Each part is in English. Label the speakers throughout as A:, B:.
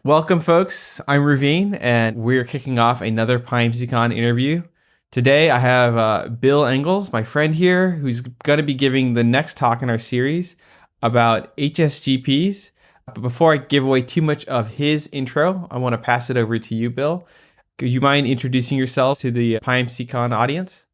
A: Welcome, folks. I'm Raveen, and we're kicking off another PyMCon interview. Today, I have Bill Engels, my friend here, who's going to be giving the next talk in our series about HSGPs. But before I give away too much of his intro, I want to pass it over to you, Bill. Could you mind introducing yourself to the PyMCon audience?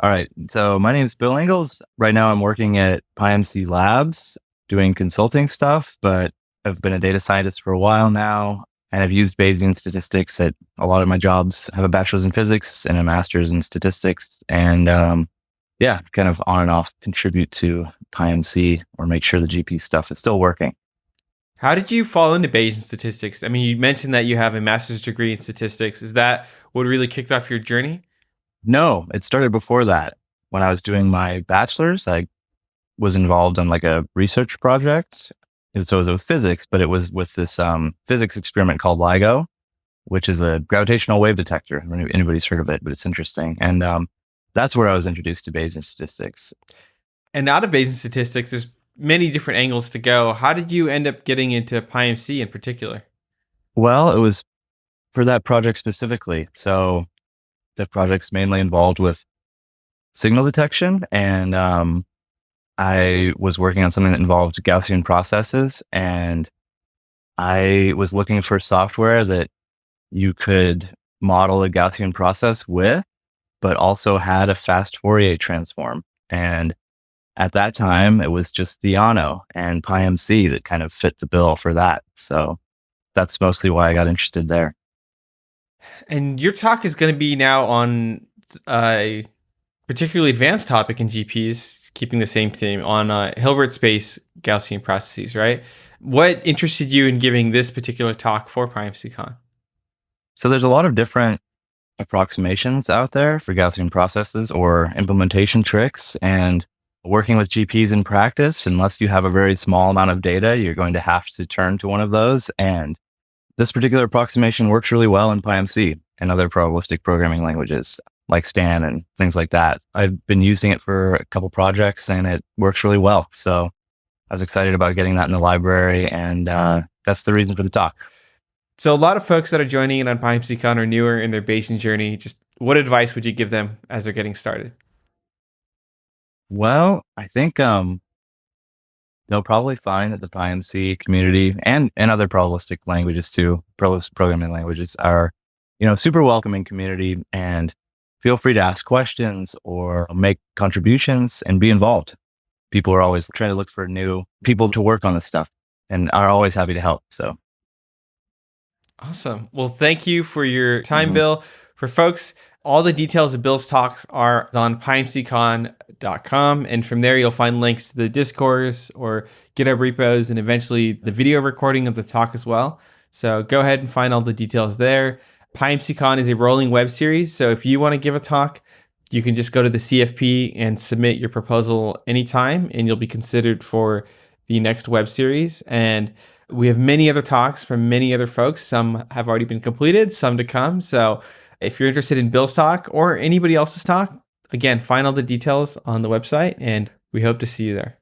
B: All right. So my name is Bill Engels. Right now I'm working at PyMC Labs doing consulting stuff, but I've been a data scientist for a while now. And I've used Bayesian statistics at a lot of my jobs. I have a bachelor's in physics and a master's in statistics. And kind of on and off contribute to PyMC or make sure the GP stuff is still working.
A: How did you fall into Bayesian statistics? I mean, you mentioned that you have a master's degree in statistics. Is that what really kicked off your journey?
B: No, it started before that. When I was doing my bachelor's, I was involved in like a research project. So it was with physics, but it was with this physics experiment called LIGO, which is a gravitational wave detector. I don't know if anybody's heard of it, but it's interesting. And that's where I was introduced to Bayesian statistics.
A: And out of Bayesian statistics, there's many different angles to go. How did you end up getting into PyMC in particular?
B: Well, it was for that project specifically. So the project's mainly involved with signal detection, and I was working on something that involved Gaussian processes, and I was looking for software that you could model a Gaussian process with, but also had a fast Fourier transform. And at that time, it was just Theano and PyMC that kind of fit the bill for that. So that's mostly why I got interested there.
A: And your talk is going to be now on a particularly advanced topic in GPs, keeping the same theme on Hilbert space Gaussian processes, right? What interested you in giving this particular talk for PyMCon?
B: So there's a lot of different approximations out there for Gaussian processes or implementation tricks. And working with GPs in practice, unless you have a very small amount of data, you're going to have to turn to one of those. And this particular approximation works really well in PyMC and other probabilistic programming languages like Stan and things like that. I've been using it for a couple projects and it works really well. So I was excited about getting that in the library, and that's the reason for the talk.
A: So a lot of folks that are joining in on PyMCon are newer in their Bayesian journey. Just what advice would you give them as they're getting started?
B: Well, I think they'll probably find that the PyMC community and other probabilistic languages too, probabilistic programming languages are, super welcoming community, and feel free to ask questions or make contributions and be involved. People are always trying to look for new people to work on this stuff and are always happy to help. So
A: Awesome. Well, thank you for your time, Bill. For folks, all the details of Bill's talks are on pymccon.com. And from there, you'll find links to the discourse or GitHub repos and eventually the video recording of the talk as well. So go ahead and find all the details there. PyMCon is a rolling web series. So if you want to give a talk, you can just go to the CFP and submit your proposal anytime, and you'll be considered for the next web series. And we have many other talks from many other folks. Some have already been completed, some to come. So if you're interested in Bill's talk or anybody else's talk, again, find all the details on the website, and we hope to see you there.